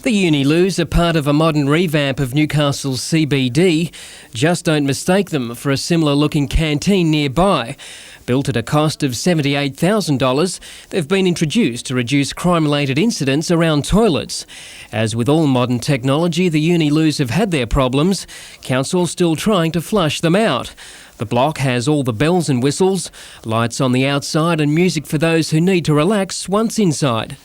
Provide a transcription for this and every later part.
The Uniloos are part of a modern revamp of Newcastle's CBD. Just don't mistake them for a similar-looking canteen nearby. Built at a cost of $78,000, they've been introduced to reduce crime-related incidents around toilets. As with all modern technology, the Uniloos have had their problems. Council's still trying to flush them out. The block has all the bells and whistles, lights on the outside and music for those who need to relax once inside.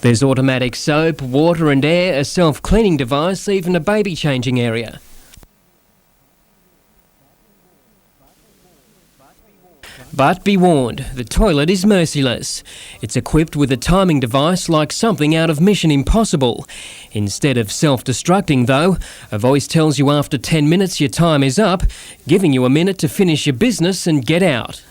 There's automatic soap, water and air, a self-cleaning device, even a baby changing area. But be warned, the toilet is merciless. It's equipped with a timing device like something out of Mission Impossible. Instead of self-destructing though, a voice tells you after 10 minutes your time is up, giving you a minute to finish your business and get out.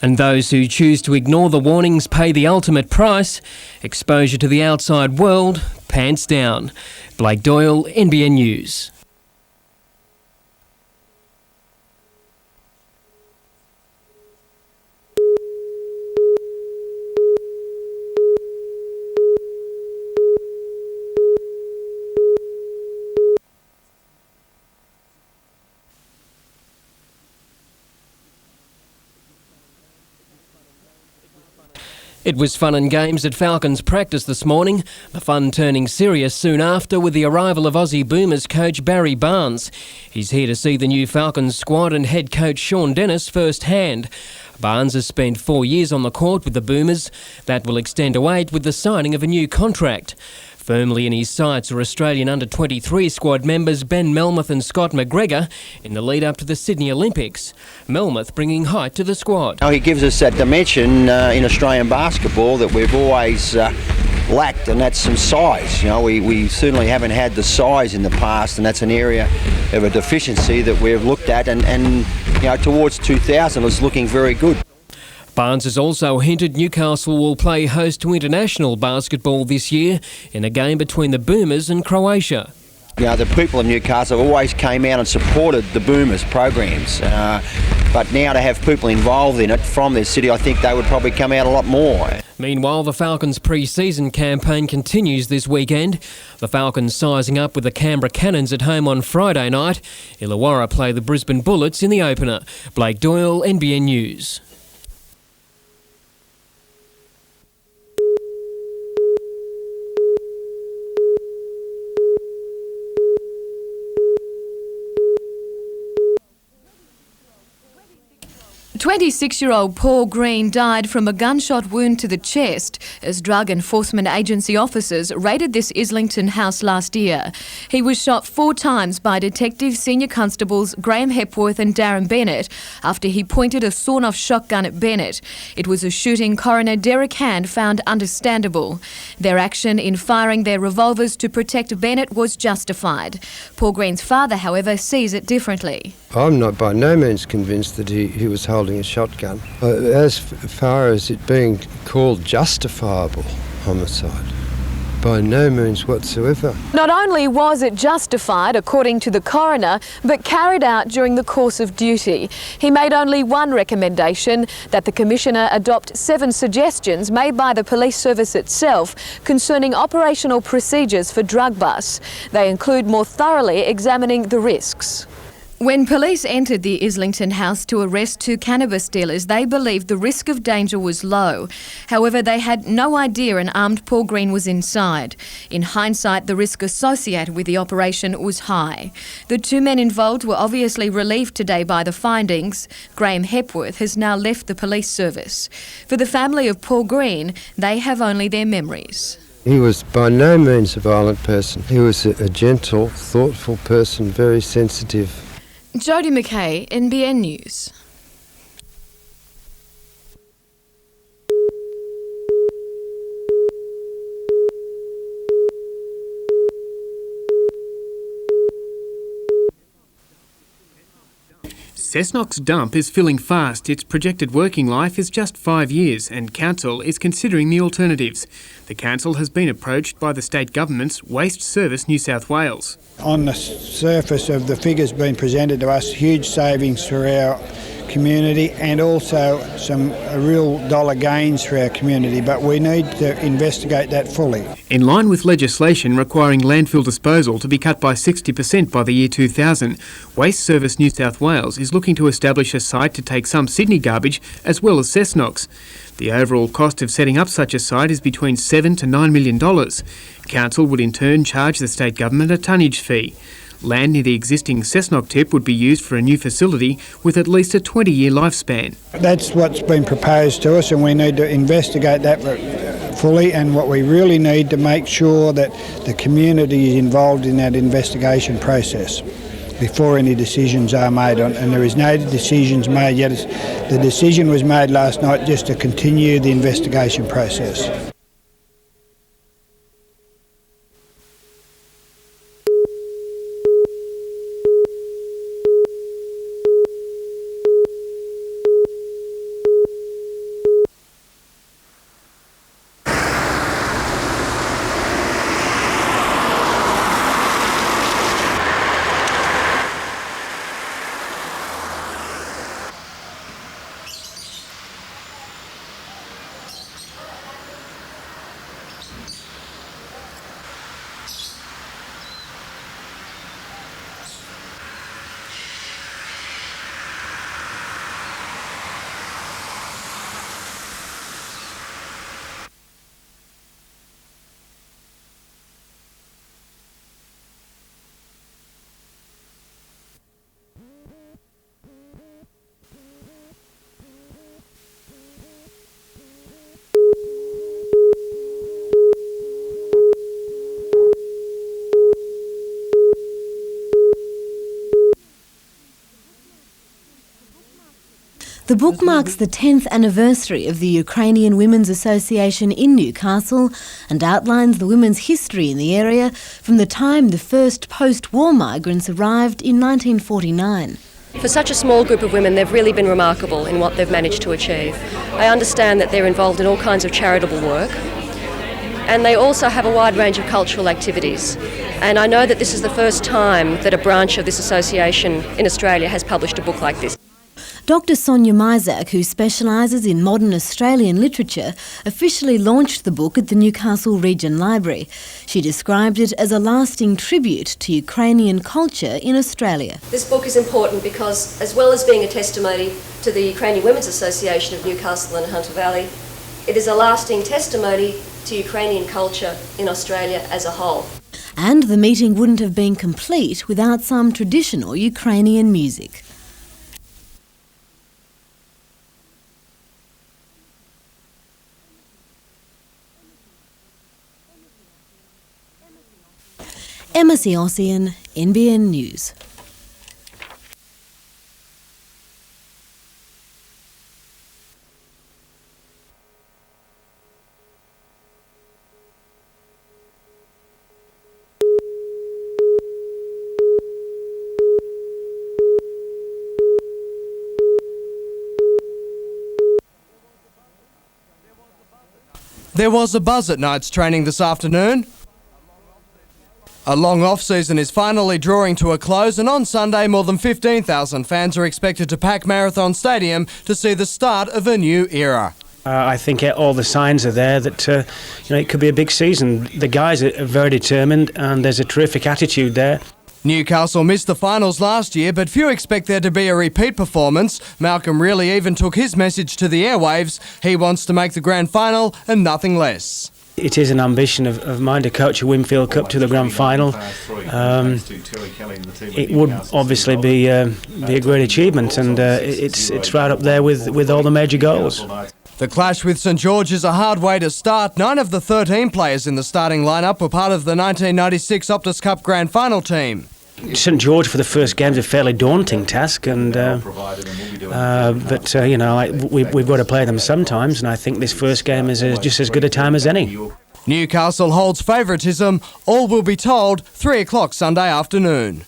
And those who choose to ignore the warnings pay the ultimate price. Exposure to the outside world, pants down. Blake Doyle, NBN News. It was fun and games at Falcons practice this morning, the fun turning serious soon after with the arrival of Aussie Boomers coach Barry Barnes. He's here to see the new Falcons squad and head coach Sean Dennis firsthand. Barnes has spent 4 years on the court with the Boomers. That will extend to 8 with the signing of a new contract. Firmly in his sights are Australian under-23 squad members Ben Melmoth and Scott McGregor in the lead-up to the Sydney Olympics. Melmoth bringing height to the squad. He gives us that dimension in Australian basketball that we've always lacked, and that's some size. We certainly haven't had the size in the past, and that's an area of a deficiency that we've looked at, and towards 2000 it's looking very good. Barnes has also hinted Newcastle will play host to international basketball this year in a game between the Boomers and Croatia. The people of Newcastle always came out and supported the Boomers programs, but now to have people involved in it from their city, I think they would probably come out a lot more. Meanwhile, the Falcons' pre-season campaign continues this weekend. The Falcons sizing up with the Canberra Cannons at home on Friday night. Illawarra play the Brisbane Bullets in the opener. Blake Doyle, NBN News. "26-year-old Paul Green died from a gunshot wound to the chest as Drug Enforcement Agency officers raided this Islington house last year. He was shot 4 times by Detective Senior Constables Graham Hepworth and Darren Bennett after he pointed a sawn-off shotgun at Bennett. It was a shooting Coroner Derek Hand found understandable. Their action in firing their revolvers to protect Bennett was justified. Paul Green's father, however, sees it differently. I'm not by no means convinced that he was holding a shotgun. As far as it being called justifiable homicide, by no means whatsoever. Not only was it justified, according to the coroner, but carried out during the course of duty. He made only one recommendation, that the Commissioner adopt 7 suggestions made by the police service itself concerning operational procedures for drug busts. They include more thoroughly examining the risks. When police entered the Islington house to arrest 2 cannabis dealers, they believed the risk of danger was low. However, they had no idea an armed Paul Green was inside. In hindsight, the risk associated with the operation was high. The 2 men involved were obviously relieved today by the findings. Graham Hepworth has now left the police service. For the family of Paul Green, they have only their memories. He was by no means a violent person. He was a gentle, thoughtful person, very sensitive. Jodie McKay, NBN News. Cessnock's dump is filling fast. Its projected working life is just 5 years and Council is considering the alternatives. The Council has been approached by the State Government's Waste Service New South Wales. On the surface of the figures being presented to us, huge savings for our community and also some real dollar gains for our community, but we need to investigate that fully. In line with legislation requiring landfill disposal to be cut by 60% by the year 2000, Waste Service New South Wales is looking to establish a site to take some Sydney garbage as well as Cessnock's. The overall cost of setting up such a site is between $7 to $9 million. Council would in turn charge the state government a tonnage fee. Land near the existing Cessnock tip would be used for a new facility with at least a 20-year lifespan. That's what's been proposed to us, and we need to investigate that fully, and what we really need to make sure that the community is involved in that investigation process before any decisions are made on, and there is no decisions made yet. The decision was made last night just to continue the investigation process. The book marks the 10th anniversary of the Ukrainian Women's Association in Newcastle and outlines the women's history in the area from the time the first post-war migrants arrived in 1949. For such a small group of women, they've really been remarkable in what they've managed to achieve. I understand that they're involved in all kinds of charitable work, and they also have a wide range of cultural activities. And I know that this is the first time that a branch of this association in Australia has published a book like this. Dr Sonia Mysak, who specialises in modern Australian literature, officially launched the book at the Newcastle Region Library. She described it as a lasting tribute to Ukrainian culture in Australia. This book is important because, as well as being a testimony to the Ukrainian Women's Association of Newcastle and Hunter Valley, it is a lasting testimony to Ukrainian culture in Australia as a whole. And the meeting wouldn't have been complete without some traditional Ukrainian music. Emma Siossian, NBN News. There was a buzz at Knights training this afternoon. A long off-season is finally drawing to a close, and on Sunday more than 15,000 fans are expected to pack Marathon Stadium to see the start of a new era. I think all the signs are there that it could be a big season. The guys are very determined and there's a terrific attitude there. Newcastle missed the finals last year, but few expect there to be a repeat performance. Malcolm Reilly even took his message to the airwaves. He wants to make the grand final and nothing less. It is an ambition of mine to coach a Winfield Cup to the grand final. It would obviously be a great achievement, and it's right up there with all the major goals. The clash with St George is a hard way to start. 9 of the 13 players in the starting lineup were part of the 1996 Optus Cup grand final team. St George for the first game is a fairly daunting task, and we've got to play them sometimes, and I think this first game is just as good a time as any. Newcastle holds favouritism. All will be told 3 o'clock Sunday afternoon.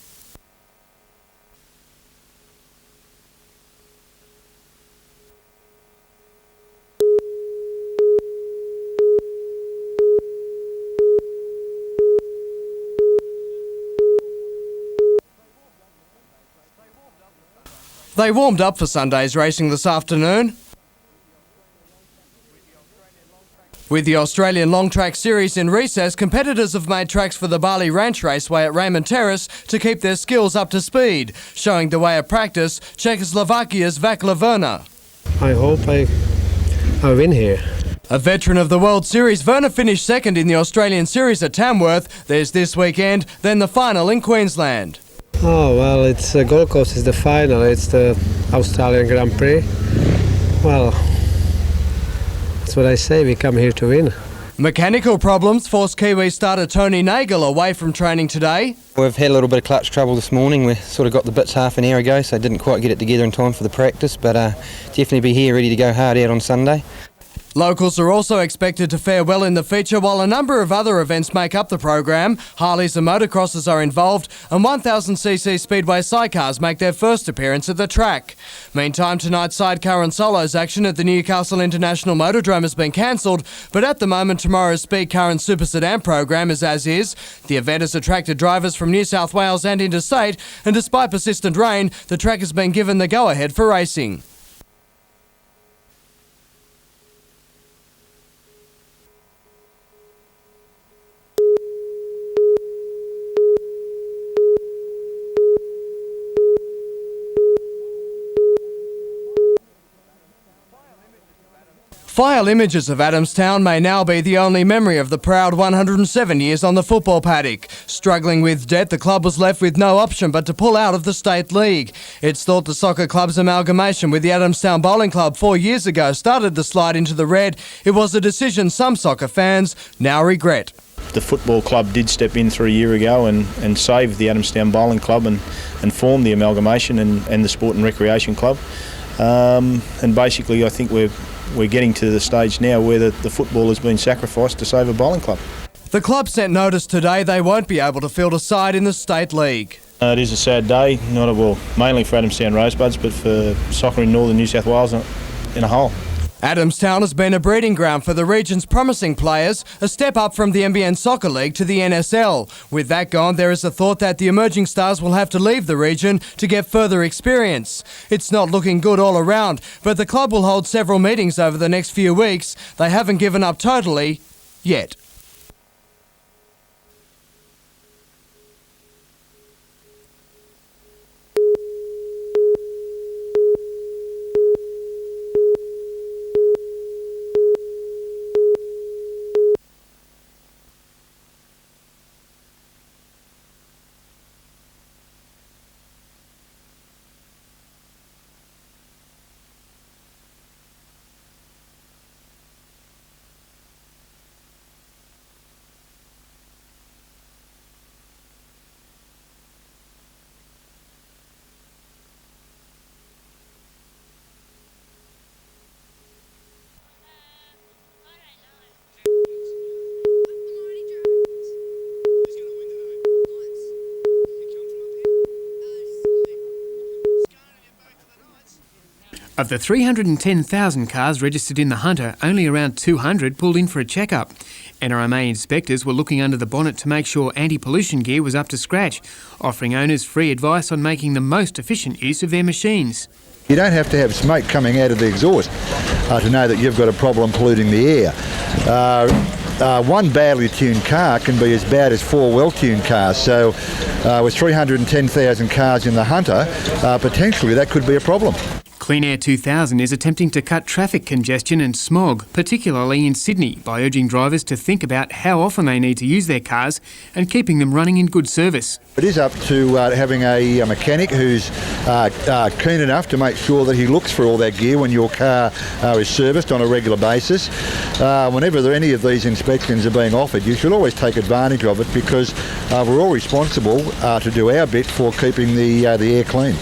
They warmed up for Sunday's racing this afternoon. With the Australian Long Track Series in recess, competitors have made tracks for the Bali Ranch Raceway at Raymond Terrace to keep their skills up to speed, showing the way of practice Czechoslovakia's Vaclav Werner. I hope I win here. A veteran of the World Series, Werner finished second in the Australian Series at Tamworth. There's this weekend, then the final in Queensland. Oh, well, it's Gold Coast is the final. It's the Australian Grand Prix. Well, that's what I say, we come here to win. Mechanical problems forced Kiwi starter Tony Nagel away from training today. We've had a little bit of clutch trouble this morning. We sort of got the bits half an hour ago, so didn't quite get it together in time for the practice, but definitely be here ready to go hard out on Sunday. Locals are also expected to fare well in the feature, while a number of other events make up the program. Harleys and motocrosses are involved, and 1000cc speedway sidecars make their first appearance at the track. Meantime, tonight's sidecar and solos action at the Newcastle International Motordrome has been cancelled, but at the moment tomorrow's speed car and super sedan program is as is. The event has attracted drivers from New South Wales and interstate, and despite persistent rain, the track has been given the go-ahead for racing. File images of Adamstown may now be the only memory of the proud 107 years on the football paddock. Struggling with debt, the club was left with no option but to pull out of the State League. It's thought the soccer club's amalgamation with the Adamstown Bowling Club 4 years ago started the slide into the red. It was a decision some soccer fans now regret. The football club did step in 3 years ago and save the Adamstown Bowling Club and form the amalgamation and the Sport and Recreation Club. And basically I think we're getting to the stage now where the football has been sacrificed to save a bowling club. The club sent notice today they won't be able to field a side in the State League. It is a sad day, mainly for Adamstown Rosebuds, but for soccer in northern New South Wales in a whole. Adamstown has been a breeding ground for the region's promising players, a step up from the NBN Soccer League to the NSL. With that gone, there is a thought that the emerging stars will have to leave the region to get further experience. It's not looking good all around, but the club will hold several meetings over the next few weeks. They haven't given up totally yet. Of the 310,000 cars registered in the Hunter, only around 200 pulled in for a checkup. NRMA inspectors were looking under the bonnet to make sure anti-pollution gear was up to scratch, offering owners free advice on making the most efficient use of their machines. You don't have to have smoke coming out of the exhaust to know that you've got a problem polluting the air. One badly tuned car can be as bad as 4 well-tuned cars. So with 310,000 cars in the Hunter, potentially that could be a problem. Clean Air 2000 is attempting to cut traffic congestion and smog, particularly in Sydney, by urging drivers to think about how often they need to use their cars and keeping them running in good service. It is up to having a mechanic who's keen enough to make sure that he looks for all that gear when your car is serviced on a regular basis. Whenever any of these inspections are being offered, you should always take advantage of it, because we're all responsible to do our bit for keeping the air clean.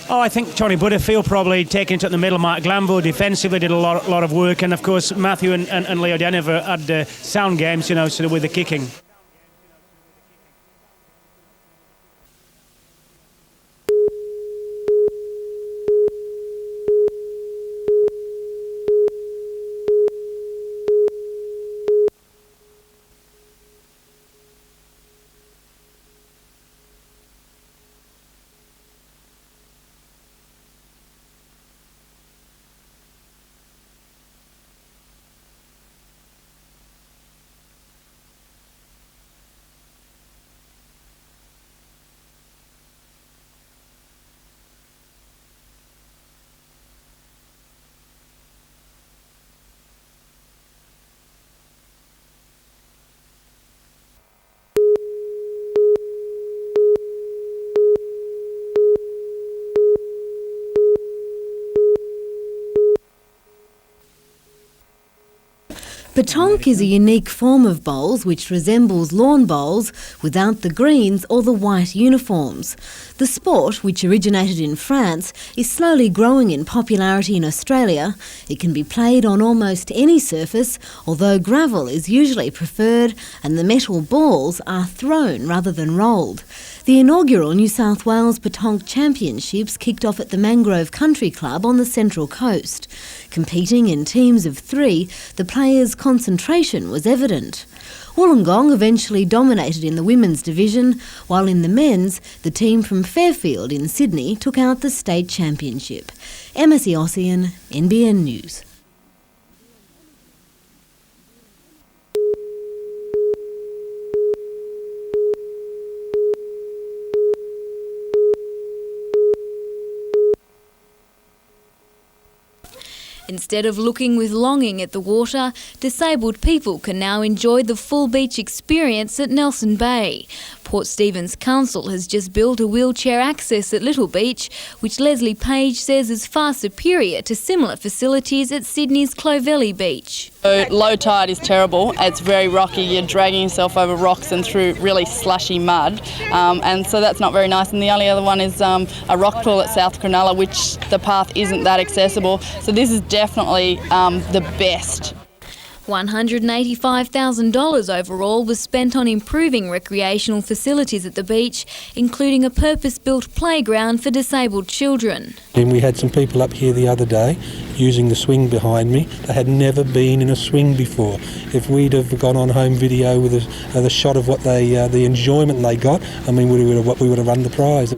Oh, I think Tony Butterfield probably taking it to the middle. Mark Glanville defensively did a lot of work, and of course Matthew and Leo Denver had sound games, so with the kicking. Petanque is a unique form of bowls which resembles lawn bowls without the greens or the white uniforms. The sport, which originated in France, is slowly growing in popularity in Australia. It can be played on almost any surface, although gravel is usually preferred and the metal balls are thrown rather than rolled. The inaugural New South Wales Petanque Championships kicked off at the Mangrove Country Club on the Central Coast. Competing in teams of 3, the players' concentration was evident. Wollongong eventually dominated in the women's division, while in the men's, the team from Fairfield in Sydney took out the state championship. Emma Ossian, NBN News. Instead of looking with longing at the water, disabled people can now enjoy the full beach experience at Nelson Bay. Port Stephens Council has just built a wheelchair access at Little Beach, which Leslie Page says is far superior to similar facilities at Sydney's Clovelly Beach. Low tide is terrible. It's very rocky. You're dragging yourself over rocks and through really slushy mud, and so that's not very nice. And the only other one is a rock pool at South Cronulla, which the path isn't that accessible. So this is definitely the best. $185,000 overall was spent on improving recreational facilities at the beach, including a purpose-built playground for disabled children. And we had some people up here the other day using the swing behind me. They had never been in a swing before. If we'd have gone on home video with a shot of what the enjoyment they got, I mean, we would have won the prize.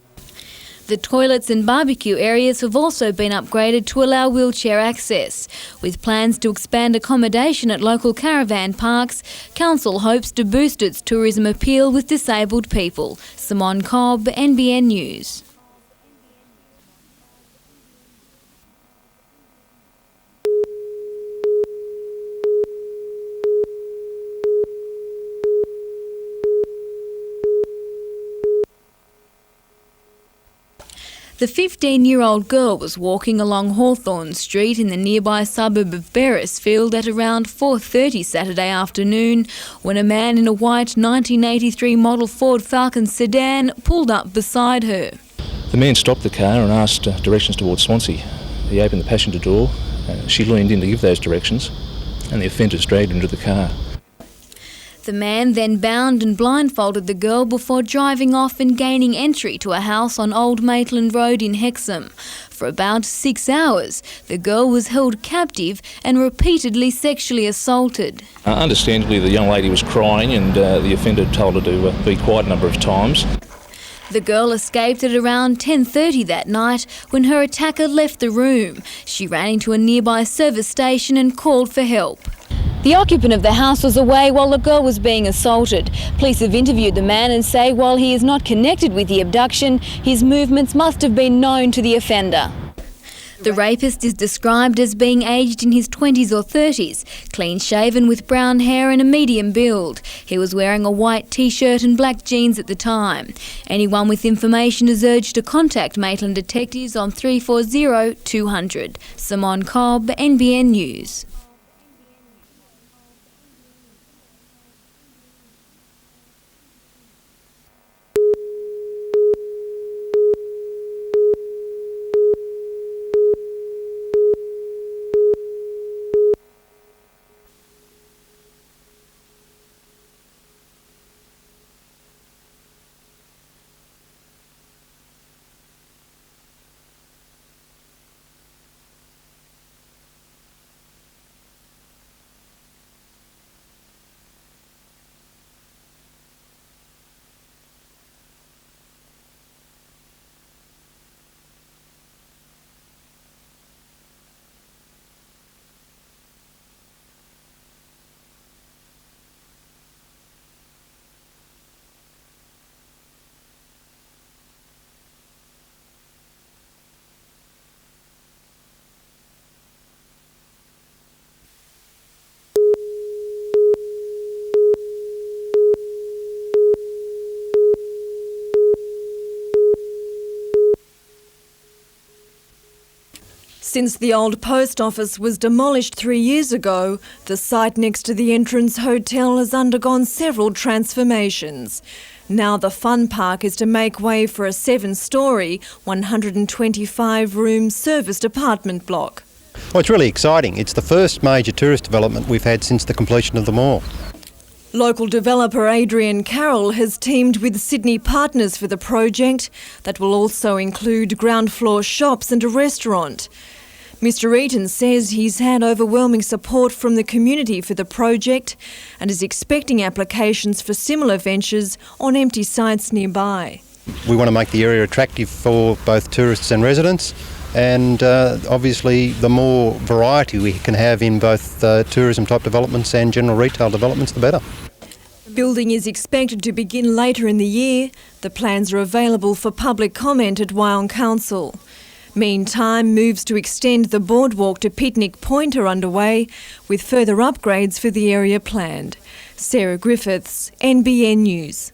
The toilets and barbecue areas have also been upgraded to allow wheelchair access. With plans to expand accommodation at local caravan parks, Council hopes to boost its tourism appeal with disabled people. Simone Cobb, NBN News. The 15-year-old girl was walking along Hawthorne Street in the nearby suburb of Beresfield at around 4:30 Saturday afternoon when a man in a white 1983 model Ford Falcon sedan pulled up beside her. The man stopped the car and asked directions towards Swansea. He opened the passenger door, she leaned in to give those directions, and the offenders dragged her into the car. The man then bound and blindfolded the girl before driving off and gaining entry to a house on Old Maitland Road in Hexham. For about 6 hours, the girl was held captive and repeatedly sexually assaulted. Understandably, the young lady was crying and the offender told her to be quiet a number of times. The girl escaped at around 10:30 that night when her attacker left the room. She ran into a nearby service station and called for help. The occupant of the house was away while the girl was being assaulted. Police have interviewed the man and say while he is not connected with the abduction, his movements must have been known to the offender. The rapist is described as being aged in his 20s or 30s, clean-shaven with brown hair and a medium build. He was wearing a white t-shirt and black jeans at the time. Anyone with information is urged to contact Maitland detectives on 340 200. Simone Cobb, NBN News. Since the old post office was demolished 3 years ago, the site next to the Entrance Hotel has undergone several transformations. Now the fun park is to make way for a 7-storey, 125-room serviced apartment block. Well, it's really exciting. It's the first major tourist development we've had since the completion of the mall. Local developer Adrian Carroll has teamed with Sydney partners for the project that will also include ground floor shops and a restaurant. Mr Eaton says he's had overwhelming support from the community for the project and is expecting applications for similar ventures on empty sites nearby. We want to make the area attractive for both tourists and residents, and obviously the more variety we can have in both tourism type developments and general retail developments, the better. Building is expected to begin later in the year. The plans are available for public comment at Wyong Council. Meantime, moves to extend the boardwalk to Picnic Point are underway, with further upgrades for the area planned. Sarah Griffiths, NBN News.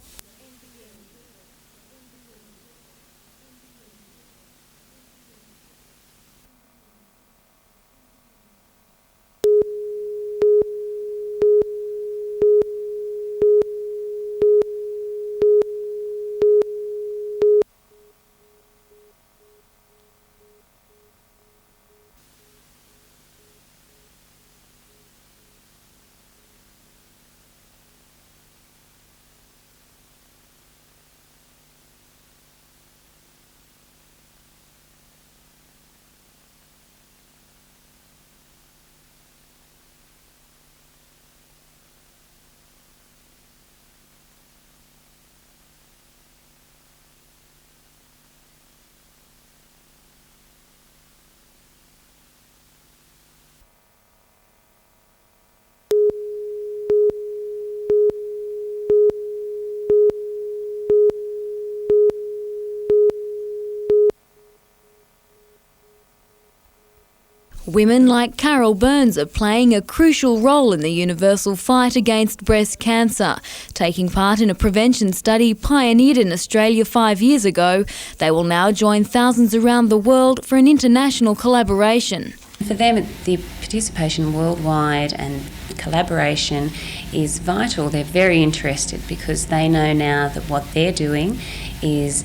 Women like Carol Burns are playing a crucial role in the universal fight against breast cancer. Taking part in a prevention study pioneered in Australia 5 years ago, they will now join thousands around the world for an international collaboration. For them, the participation worldwide and collaboration is vital. They're very interested because they know now that what they're doing is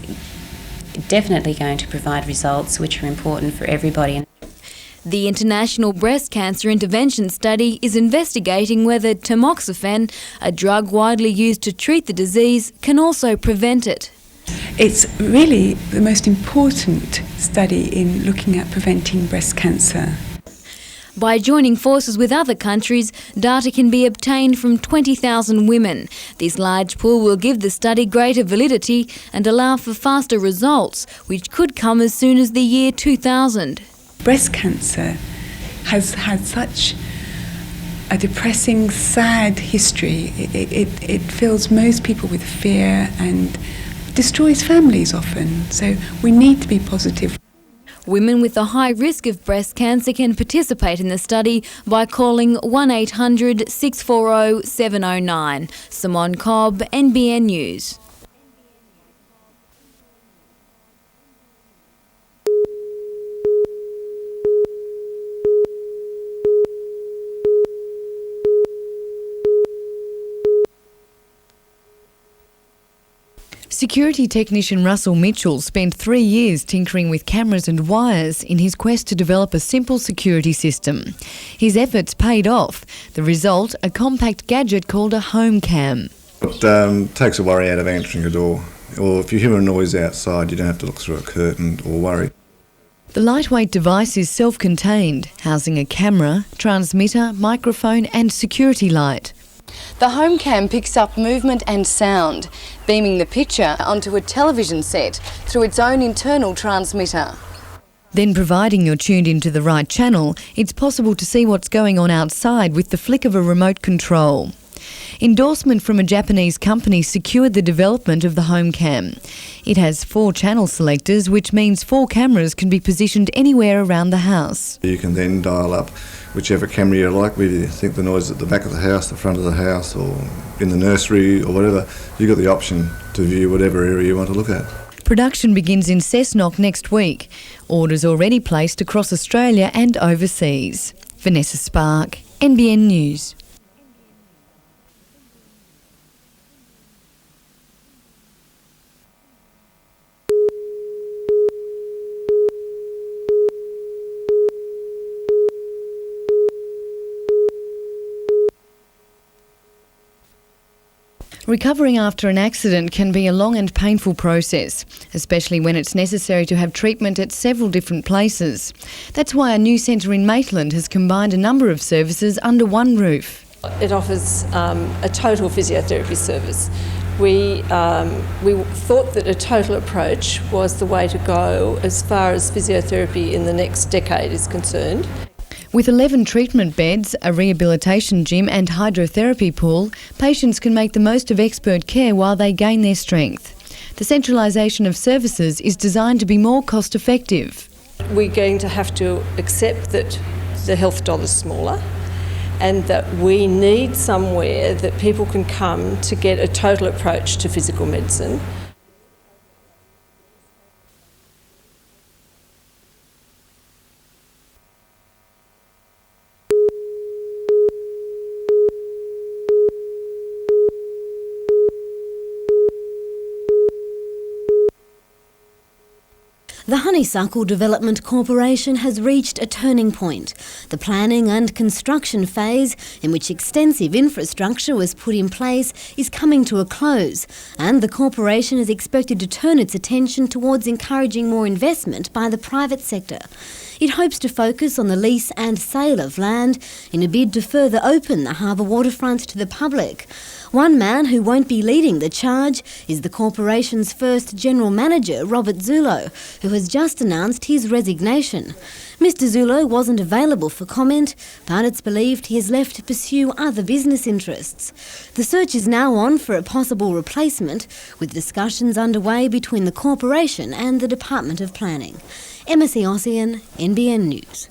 definitely going to provide results which are important for everybody. The International Breast Cancer Intervention Study is investigating whether tamoxifen, a drug widely used to treat the disease, can also prevent it. It's really the most important study in looking at preventing breast cancer. By joining forces with other countries, data can be obtained from 20,000 women. This large pool will give the study greater validity and allow for faster results, which could come as soon as the year 2000. Breast cancer has had such a depressing, sad history. It fills most people with fear and destroys families often. So we need to be positive. Women with a high risk of breast cancer can participate in the study by calling 1800 640 709. Simone Cobb, NBN News. Security technician Russell Mitchell spent 3 years tinkering with cameras and wires in his quest to develop a simple security system. His efforts paid off. The result, a compact gadget called a home cam. It takes a worry out of answering a door, or if you hear a noise outside, you don't have to look through a curtain or worry. The lightweight device is self-contained, housing a camera, transmitter, microphone and security light. The home cam picks up movement and sound, beaming the picture onto a television set through its own internal transmitter. Then, providing you're tuned into the right channel, it's possible to see what's going on outside with the flick of a remote control. Endorsement from a Japanese company secured the development of the home cam. It has 4 channel selectors, which means 4 cameras can be positioned anywhere around the house. You can then dial up whichever camera you like, whether you think the noise is at the back of the house, the front of the house, or in the nursery or whatever. You've got the option to view whatever area you want to look at. Production begins in Cessnock next week. Orders already placed across Australia and overseas. Vanessa Spark, NBN News. Recovering after an accident can be a long and painful process, especially when it's necessary to have treatment at several different places. That's why a new centre in Maitland has combined a number of services under one roof. It offers a total physiotherapy service. We thought that a total approach was the way to go as far as physiotherapy in the next decade is concerned. With 11 treatment beds, a rehabilitation gym and hydrotherapy pool, patients can make the most of expert care while they gain their strength. The centralisation of services is designed to be more cost effective. We're going to have to accept that the health dollar's smaller and that we need somewhere that people can come to get a total approach to physical medicine. The Honeysuckle Development Corporation has reached a turning point. The planning and construction phase, in which extensive infrastructure was put in place, is coming to a close, and the corporation is expected to turn its attention towards encouraging more investment by the private sector. It hopes to focus on the lease and sale of land in a bid to further open the harbour waterfront to the public. One man who won't be leading the charge is the corporation's first general manager, Robert Zulo, who has just announced his resignation. Mr Zulo wasn't available for comment, but it's believed he has left to pursue other business interests. The search is now on for a possible replacement, with discussions underway between the corporation and the Department of Planning. Emma Ossian, NBN News.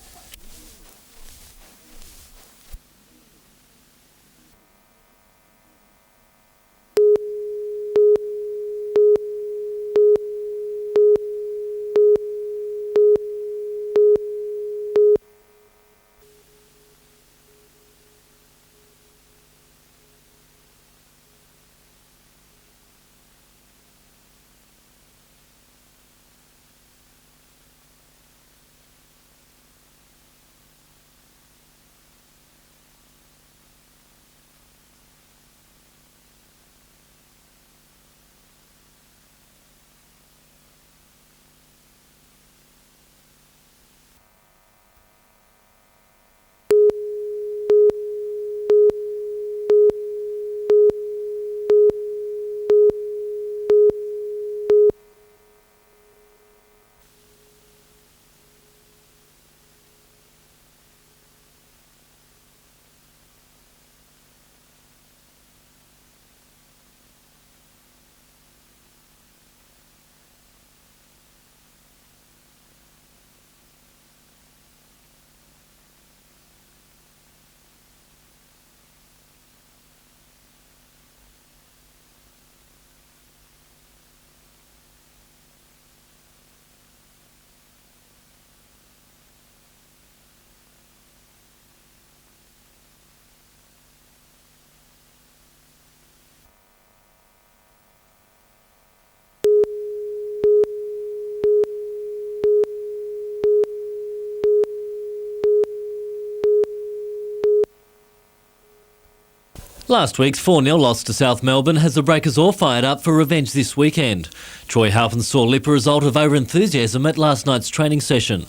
Last week's 4-0 loss to South Melbourne has the Breakers all fired up for revenge this weekend. Troy Halpin saw lip a result of over-enthusiasm at last night's training session.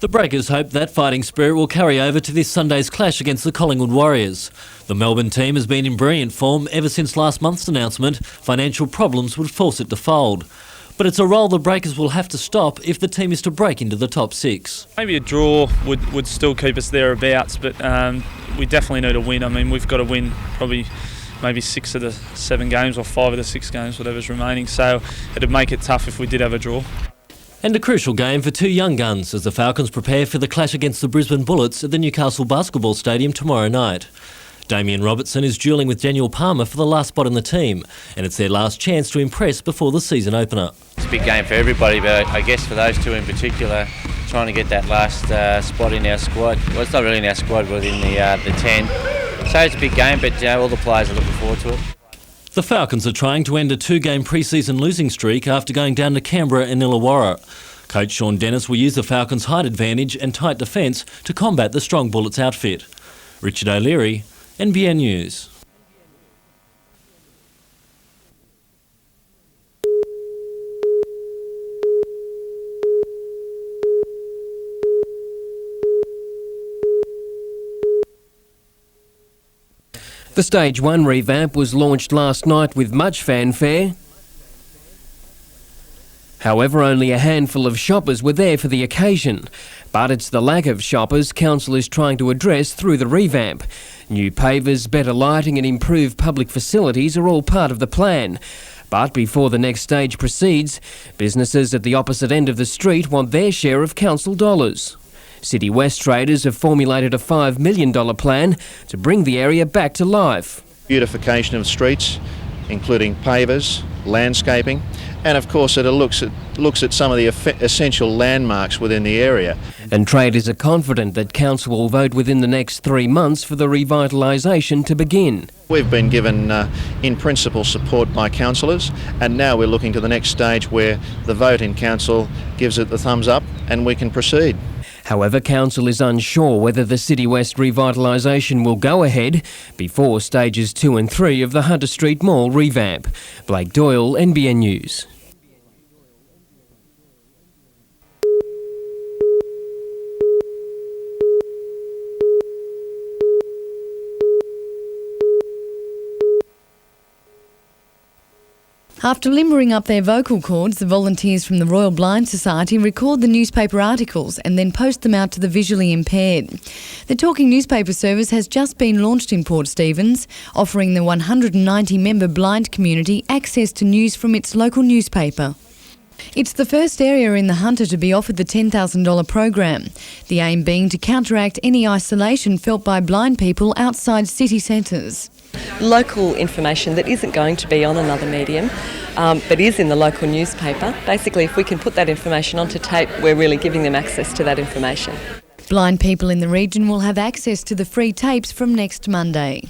The Breakers hope that fighting spirit will carry over to this Sunday's clash against the Collingwood Warriors. The Melbourne team has been in brilliant form ever since last month's announcement financial problems would force it to fold. But it's a role the Breakers will have to stop if the team is to break into the top 6. Maybe a draw would still keep us thereabouts, but we definitely need a win. I mean, we've got to win probably maybe 6 of the 7 games or 5 of the 6 games, whatever's remaining. So it'd make it tough if we did have a draw. And a crucial game for 2 young guns as the Falcons prepare for the clash against the Brisbane Bullets at the Newcastle Basketball Stadium tomorrow night. Damien Robertson is duelling with Daniel Palmer for the last spot in the team, and it's their last chance to impress before the season opener. It's a big game for everybody, but I guess for those two in particular, trying to get that last spot in our squad. Well, it's not really in our squad, but in the 10. So it's a big game, but all the players are looking forward to it. The Falcons are trying to end a 2-game pre-season losing streak after going down to Canberra and Illawarra. Coach Sean Dennis will use the Falcons' height advantage and tight defence to combat the Strong Bullets outfit. Richard O'Leary, NBN News. The Stage 1 revamp was launched last night with much fanfare. However, only a handful of shoppers were there for the occasion. But it's the lack of shoppers Council is trying to address through the revamp. New pavers, better lighting and improved public facilities are all part of the plan. But before the next stage proceeds, businesses at the opposite end of the street want their share of council dollars. City West traders have formulated a $5 million plan to bring the area back to life. Beautification of streets, including pavers, landscaping, and of course it looks at some of the essential landmarks within the area. And traders are confident that Council will vote within the next 3 months for the revitalisation to begin. We've been given in principle support by councillors, and now we're looking to the next stage where the vote in Council gives it the thumbs up and we can proceed. However, Council is unsure whether the City West revitalisation will go ahead before stages 2 and 3 of the Hunter Street Mall revamp. Blake Doyle, NBN News. After limbering up their vocal cords, the volunteers from the Royal Blind Society record the newspaper articles and then post them out to the visually impaired. The Talking Newspaper service has just been launched in Port Stephens, offering the 190-member blind community access to news from its local newspaper. It's the first area in the Hunter to be offered the $10,000 program, the aim being to counteract any isolation felt by blind people outside city centres. Local information that isn't going to be on another medium, but is in the local newspaper. Basically, if we can put that information onto tape, we're really giving them access to that information. Blind people in the region will have access to the free tapes from next Monday.